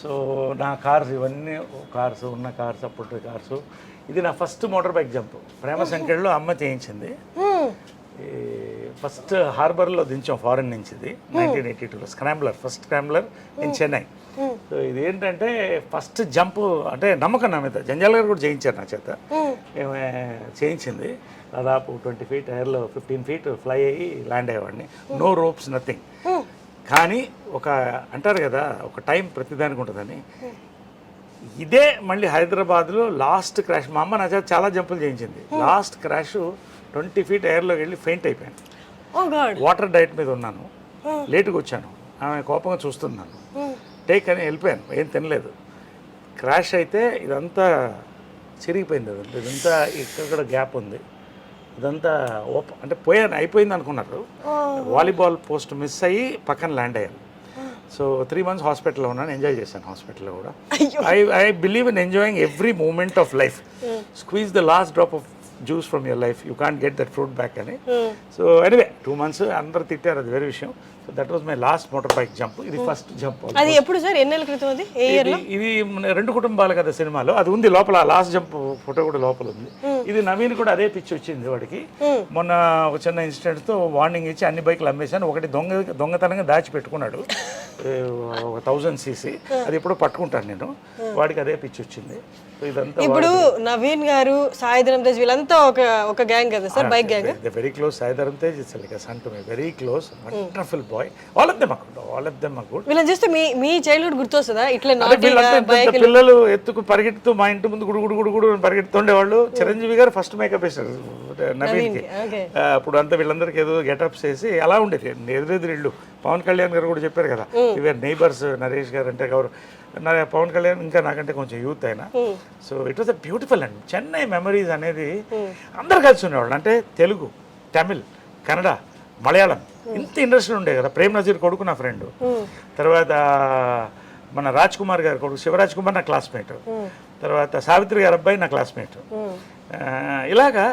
So నా cars ఇవన్నీ cars ఉన్న కార్స్ అప్పుడు కార్స్. ఇది నా ఫస్ట్ మోటార్ బైక్ జంప్ ప్రేమ సంఖ్యలో అమ్మ చేయించింది. ఫస్ట్ హార్బర్లో దించాం ఫారెన్ నుంచి. ఇది 1982లో scrambler, first scrambler in Chennai. So ఇది ఏంటంటే ఫస్ట్ జంప్ అంటే నమ్మకం నా మీద. జంజాల్ గారు కూడా చేయించారు నా చేత. చేయించింది దాదాపు 20 feet ఎయిర్లో 15 feet ఫ్లై అయ్యి ల్యాండ్ అయ్యేవాడిని. No ropes, nothing. కానీ ఒక అంటారు కదా ఒక టైం ప్రతిదానికి ఉంటుందని. ఇదే మళ్ళీ హైదరాబాద్లో లాస్ట్ క్రాష్. మా అమ్మ నా చేత చాలా జంపులు చేయించింది. లాస్ట్ క్రాష్ 20 feet ఎయిర్లోకి వెళ్ళి ఫెయింట్ అయిపోయాను. వాటర్ డైట్ మీద ఉన్నాను, లేటుగా వచ్చాను. ఆమె కోపంగా చూస్తున్నాను. టేక్ అని వెళ్ళిపోయాను, ఏం తినలేదు. క్రాష్ అయితే ఇదంతా చిరిగిపోయింది. అదంతా ఇదంతా ఇక్కడ గ్యాప్ ఉంది. ఇదంతా అంటే పోయాను, అయిపోయింది అనుకున్నారు. వాలీబాల్ పోస్ట్ మిస్ అయ్యి పక్కన ల్యాండ్ అయ్యాను. సో 3 months హాస్పిటల్లో ఉన్నాను. ఎంజాయ్ చేశాను హాస్పిటల్లో కూడా. I believe in enjoying every moment of life. Squeeze the last drop of juice from your life, you can't get that fruit back అని. సో ఎనీవే 2 months అందరూ తిట్టారు, అది వేరే విషయం. So that was my last motor bike jump. ఇది first jump. అది ఎప్పుడు sir, ఎన్నేళ్ళ క్రితం? అది ఏ ఇయర్ లో? ఇది 2 కుటుంబాలు కదా సినిమాలో, అది ఉంది లోపల. లాస్ట్ జంప్ ఫోటో కూడా లోపల ఉంది. ఇది నవీన్ కూడా అదే పిచ్చి వచ్చింది వాడికి. మొన్న ఒక చిన్న ఇన్సిడెంట్ తో వార్నింగ్ ఇచ్చి అన్ని బైక్లు అమ్మేశాను. ఒకటి దొంగతనంగా దాచిపెట్టుకున్నాడు, 1000cc. అది ఎప్పుడో పట్టుకుంటాను నేను. వాడికి అదే పిచ్చి వచ్చింది. ఇప్పుడు నవీన్ గారు, సాయి ధరమ్ తేజ్ వీళ్ళంతా ఒక గ్యాంగ్ కదా sir, bike gang. Very close. Sai Dharam Tej it's like son to me, very close, wonderful boy. All of them are good. వీళ్ళని చూస్తే మీ చైల్డ్హుడ్ గుర్తొస్తుందా? ఇట్లా పిల్లలు ఎత్తుకు పరిగెడుతూ మా ఇంటి ముందు గుడు పరిగెడుతుండేవాళ్ళు. చిరంజీవి గారు ఫస్ట్ మేకప్ వేశారు నవీన్కి. అప్పుడు అంతా వీళ్ళందరికీ ఏదో గెటప్స్ వేసి అలా ఉండేది. ఎదురెదురు ఇళ్ళు. పవన్ కళ్యాణ్ గారు కూడా చెప్పారు కదా, ఇవే నైబర్స్. నరేష్ గారు అంటే పవన్ కళ్యాణ్ ఇంకా నాకంటే కొంచెం యూత్ అయినా. So it was a beautiful and Chennai memories అనేది. అందరు కలిసి ఉండేవాళ్ళు. అంటే తెలుగు, తమిళ్, కన్నడ, మలయాళం, ఇంత ఇండస్ట్రీ ఉండే కదా. ప్రేమ్ నజీర్ కొడుకు నా ఫ్రెండ్. తర్వాత మన రాజ్ కుమార్ గారి కొడుకు శివరాజ్ కుమార్ నా క్లాస్మేట్. తర్వాత సావిత్రి గారి అబ్బాయి నా క్లాస్మేట్. ఇలాగా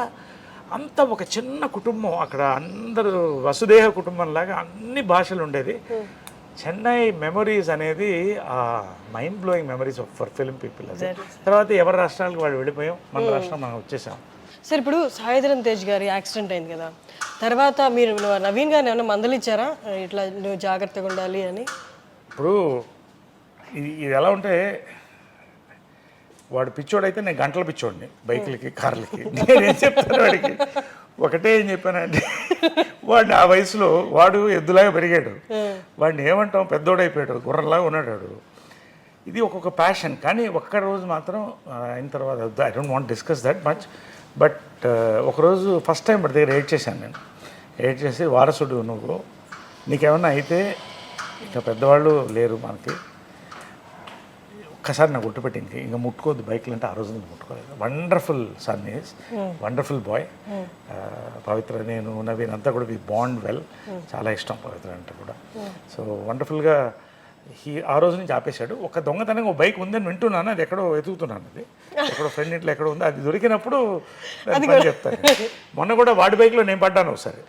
అంత ఒక చిన్న కుటుంబం అక్కడ. అందరూ వసుదేహ కుటుంబం లాగా అన్ని భాషలు ఉండేది. చెన్నై మెమరీస్ అనేది mind blowing memories for film people. అది తర్వాత ఎవరి రాష్ట్రాలకు వాళ్ళు వెళ్ళిపోయాం, మన రాష్ట్రం మనం వచ్చేసాం. సార్ ఇప్పుడు సాయి ధరమ్ తేజ్ గారి యాక్సిడెంట్ అయింది కదా, తర్వాత మీరు నవీన్ గారిని ఏమైనా మందలిచ్చారా, ఇట్లా నువ్వు జాగ్రత్తగా ఉండాలి అని? ఇప్పుడు ఇది ఎలా ఉంటే, వాడు పిచ్చోడైతే నేను గంటల పిచ్చోడిని బైకులకి కార్లకి. నేనేం చెప్తాను వాడికి, ఒకటే ఏం చెప్పానంటే, వాడు ఆ వయసులో వాడు ఎద్దులాగా పెరిగాడు. వాడిని ఏమంటాం, పెద్దోడైపోయాడు, గుర్రంలాగా ఉన్నాడు వాడు. ఇది ఒక్కొక్క ప్యాషన్. కానీ ఒక్క రోజు మాత్రం అయిన తర్వాత, I don't want discuss that much, but ఒకరోజు ఫస్ట్ టైం వాడి దగ్గర ఎయిట్ చేశాను నేను. ఎయిట్ చేసి, వారసుడు నువ్వు, నీకేమన్నా అయితే ఇంకా పెద్దవాళ్ళు లేరు మనకి, ఒక్కసారి నాకు గుర్తుపెట్టింది, ఇంకా ముట్టుకోవద్దు బైక్లు అంటే. ఆ రోజు ముట్టుకోలేదు. Wonderful son is, wonderful boy. Pavitra, నేను, నవీన్ అంతా కూడా వి బాండ్ వెల్. చాలా ఇష్టం పవిత్ర అంటే కూడా. సో వండర్ఫుల్గా ఆ రోజు నుంచి ఆపేశాడు. ఒక దొంగతనంగా ఒక బైక్ ఉందని వింటున్నాను, అది ఎక్కడో వెతుకుతున్నాను. అది ఎక్కడో ఫ్రెండ్ ఇంట్లో ఎక్కడో ఉంది. అది దొరికినప్పుడు చెప్తాను. మొన్న కూడా వాడి బైక్లో నేను పడ్డాను ఒకసారి.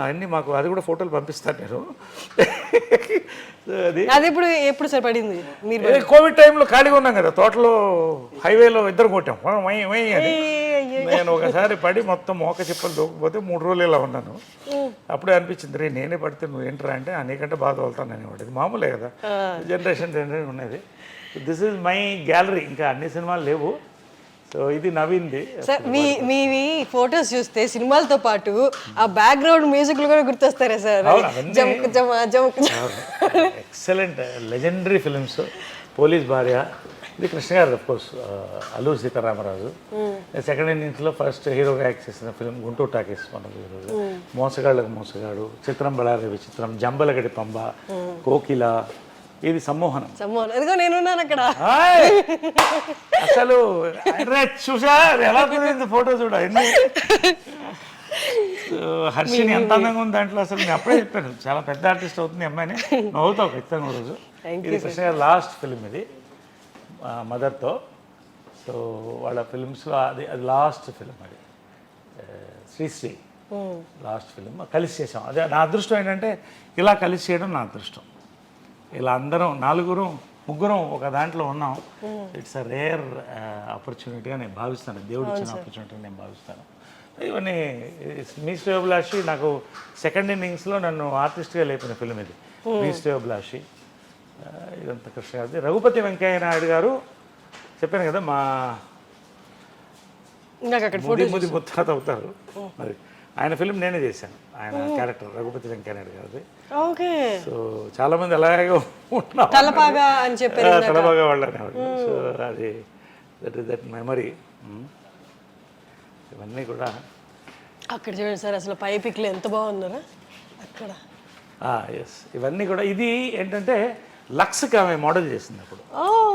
అన్నీ మాకు అది కూడా ఫోటోలు పంపిస్తాను నేను. అది ఎప్పుడు సార్ పడింది? కోవిడ్ టైంలో ఖాళీగా ఉన్నాం కదా, తోటలో హైవేలో ఇద్దరు కొట్టాం అని. నేను ఒకసారి పడి మొత్తం మోక చిప్పలు దూకపోతే 3 రోజులు ఇలా ఉన్నాను. అప్పుడే అనిపించింది, రే నేనే పడితే నువ్వు ఏంటరా అంటే, నీకంటే బాగా తోలుతాను అనేవాడు. ఇది మామూలే కదా, జనరేషన్ ఉన్నది. This is my gallery. ఇంకా అన్ని సినిమాలు లేవు. సో ఇది నవీన్ది. సార్ మీ ఫొటోస్ చూస్తే సినిమాలతో పాటు ఆ బ్యాక్గ్రౌండ్ మ్యూజిక్లు కూడా గుర్తొస్తారా sir? Excellent legendary films. Police భార్య, ఇది Krishna garu, of course. Alluri Sitaramaraju. Second ఇన్నింగ్స్లో ఫస్ట్ హీరోగా యాక్ట్ చేసిన ఫిలిం గుంటూరు టాకీస్ మనకు ఈరోజు. మోసగాళ్ళకు మోసగాడు, చిత్రం బళారి విచిత్రం, జంబలగడి పంబ, కోకిల, ఇది సమ్మోహనం. ఇదిగో నేనున్నాను అక్కడ. అసలు చూసా ఎలా ఫోటో చూడ. హర్షిని ఎంత అందంగా ఉంది దాంట్లో. అసలు నేను అప్పుడే చెప్పాను, చాలా పెద్ద ఆర్టిస్ట్ అవుతుంది అమ్మాయిని. నువ్వు అవుతావు ఖచ్చితంగా రోజు. ఇది కృష్ణ గారి లాస్ట్ ఫిలిం, ఇది మదర్తో. సో వాళ్ళ ఫిలిమ్స్లో అది లాస్ట్ ఫిలిం. అది శ్రీశ్రీ లాస్ట్ ఫిలిం కలిసి చేసాం. అదే నా అదృష్టం ఏంటంటే, ఇలా కలిసి చేయడం నా అదృష్టం. ఇలా అందరం 4 ముగ్గురం ఒక దాంట్లో ఉన్నాం. ఇట్స్ అ రేర్ ఆపర్చునిటీగా నేను భావిస్తాను, దేవుడు ఇచ్చిన ఆపర్చునిటీ నేను భావిస్తాను. ఇవన్నీ మీ శ్రేయోభిలాషి నాకు సెకండ్ ఇన్నింగ్స్లో నన్ను ఆర్టిస్ట్గా లేపిన ఫిల్మ్ ఇది. మీ శ్రేయోభిలాషి ఇదంతా కృష్ణ గారిది. రఘుపతి వెంకయ్య నాయుడు గారు చెప్పాను కదా మా ఇందాక అక్కడ ముది ముత్తాత అవుతారు. మరి ఆయన ఫిల్మ్ నేనే చేశాను, ఆయన క్యారెక్టర్ రఘుపతి వెంకయ్య నాయుడు గారిది. ఓకే. సో చాలా మంది అలాగే ఉంటున్నాం, తలపాగా అని చెప్పారు, తలబాగా వాళ్ళు అనేవాళ్ళు. సో అది దట్ మెమరీ. ఇవన్నీ కూడా అక్కడ చూడండి సార్, అసలు పై పిక్లు ఎంత బాగున్నారా అక్కడ. ఎస్, ఇవన్నీ కూడా. ఇది ఏంటంటే లక్స్కి ఆమె మోడల్ చేసింది అప్పుడు.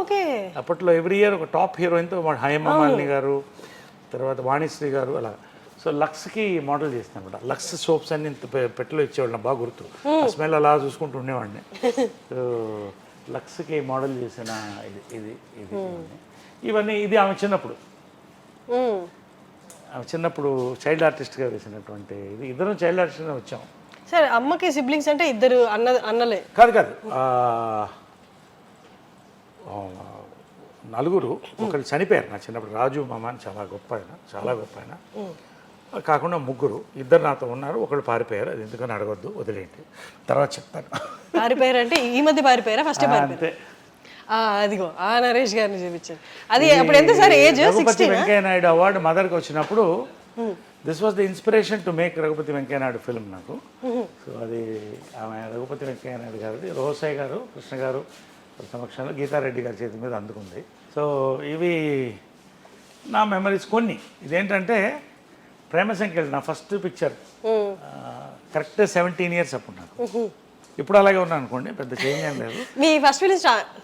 ఓకే. అప్పట్లో ఎవ్రీ ఇయర్ ఒక టాప్ హీరోయిన్తో హేమమాలిని గారు, తర్వాత వాణిశ్రీ గారు అలా. సో లక్స్కి మోడల్ చేసింది అనమాట. లక్స్ సోప్స్ అన్ని పెట్టెలో ఇచ్చేవాళ్ళు, నాకు బాగా గుర్తు. స్మెల్ అలా చూసుకుంటూ ఉండేవాడిని. సో లక్స్కి మోడల్ చేసిన ఇది ఇవన్నీ ఇది ఆమె చిన్నప్పుడు, ఆమె చిన్నప్పుడు చైల్డ్ ఆర్టిస్ట్గా వేసినటువంటి ఇది. ఇద్దరం చైల్డ్ ఆర్టిస్ట్గా వచ్చాం. సార్ అమ్మకి సిబ్లింగ్స్ అంటే ఇద్దరు అన్నలే? కాదు నలుగురు. ఒకళ్ళు చనిపోయారు నా చిన్నప్పుడు, రాజు మామ అని చాలా గొప్ప ఆయన. కాకుండా ముగ్గురు, ఇద్దరు నాతో ఉన్నారు, ఒకళ్ళు పారిపోయారు. అది ఎందుకని అడగొద్దు, వదిలేండి, తర్వాత చెప్తాను. పారిపోయారు అంటే ఈ మధ్య పారిపోయారా? ఫస్ట్ అంతే. అదిగో ఆ నరేష్ గారిని చూపించారు. అది అప్పుడు ఎంత sir age? Raghupathi Venkaiah Naidu award మదర్కి వచ్చినప్పుడు this was the inspiration to make Raghupathi Venkaiah Naidu film నాకు. సో అది ఆమె రఘుపతి వెంకయ్య నాయుడు గారిది. రోసయ్య గారు, కృష్ణ గారు సమక్షంలో గీతారెడ్డి గారి చేతి మీద అందుకుంది. సో ఇవి నా మెమరీస్ కొన్ని. ఇదేంటంటే ప్రేమ సంఖ్యలు నా ఫస్ట్ పిక్చర్ కరెక్ట్ 17 years అప్పుడు నాకు. ఇప్పుడు అలాగే ఉన్నాను అనుకోండి, పెద్ద చేంజ్ ఏం లేదు. మీ ఫస్ట్ ఫిల్మ్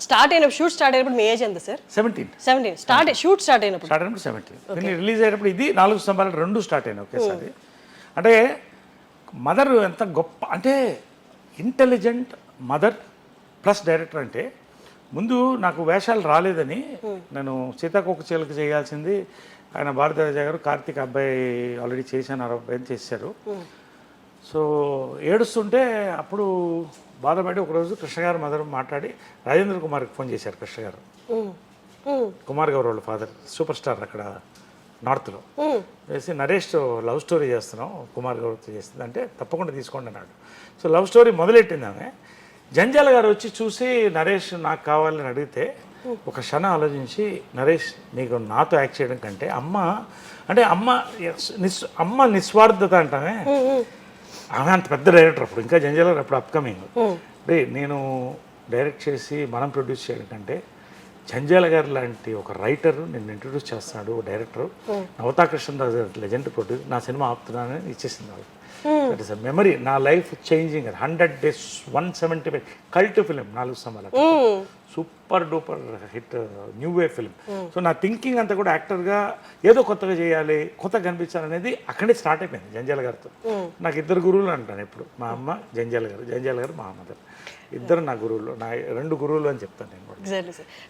స్టార్ట్ అయినప్పుడు, షూట్ స్టార్ట్ అయినప్పుడు మీ ఏజ్ ఎంత సార్? 17. షూట్ స్టార్ట్ అయినప్పుడు 17. రిలీజ్ అయ్యేటప్పుడు ఇది 4 స్తంభాలు 2 స్టార్ట్ అయినాయి ఒకేసారి. అంటే మదర్ ఎంత గొప్ప అంటే, ఇంటెలిజెంట్ మదర్ ప్లస్ డైరెక్టర్. అంటే ముందు నాకు వేషాలు రాలేదని నేను సీతాకోక చిలుక చేయాల్సింది, ఆయన భారతరాజ గారు కార్తీక్ అబ్బాయి ఆల్రెడీ చేశాను, 60 చేశారు. సో ఏడుస్తుంటే అప్పుడు బాధపడి ఒకరోజు కృష్ణ గారు మదర్ మాట్లాడి రాజేంద్ర కుమార్కి ఫోన్ చేశారు. కృష్ణ గారు, కుమార్ గౌర్ వాళ్ళ ఫాదర్, సూపర్ స్టార్ అక్కడ నార్త్లో, వేసి నరేష్ లవ్ స్టోరీ చేస్తున్నాం, కుమార్ గౌర్తో చేస్తుంది అంటే తప్పకుండా తీసుకోండి అన్నాడు. సో లవ్ స్టోరీ మొదలెట్టింది ఆమె. జంజాల గారు వచ్చి చూసి నరేష్ నాకు కావాలని అడిగితే ఒక క్షణం ఆలోచించి, నరేష్ నీకు నాతో యాక్ట్ చేయడం కంటే అమ్మ నిస్వార్థత అంటామే. ఆమె అంత పెద్ద డైరెక్టర్ అప్పుడు, ఇంకా జంజాల గారు అప్పుడు అప్కమింగ్. నేను డైరెక్ట్ చేసి మనం ప్రొడ్యూస్ చేయడం కంటే జంజాల గారు లాంటి ఒక రైటర్ నిన్ను ఇంట్రొడ్యూస్ చేస్తున్నాడు, director Navata Krishnaraju legend produce, నా సినిమా ఆపుతున్నానని ఇచ్చేసింది వాళ్ళు. దట్ ఈస్ అ మెమరీ, నా life changing. 100 days 175 cult film 4 స్తంభాలు, super duper hit, new way film. So నా థింకింగ్ అంతా కూడా యాక్టర్గా ఏదో కొత్తగా చేయాలి, కొత్తగా కనిపించాలనేది అక్కడే స్టార్ట్ అయిపోయింది జంజాల గారితో. నాకు 2 గురువులు అంటాను ఎప్పుడు, మా అమ్మ జంజాల గారు మా మదర్, ఇద్దరు నా గురువులు, నా 2 గురువులు అని చెప్తాను నేను కూడా.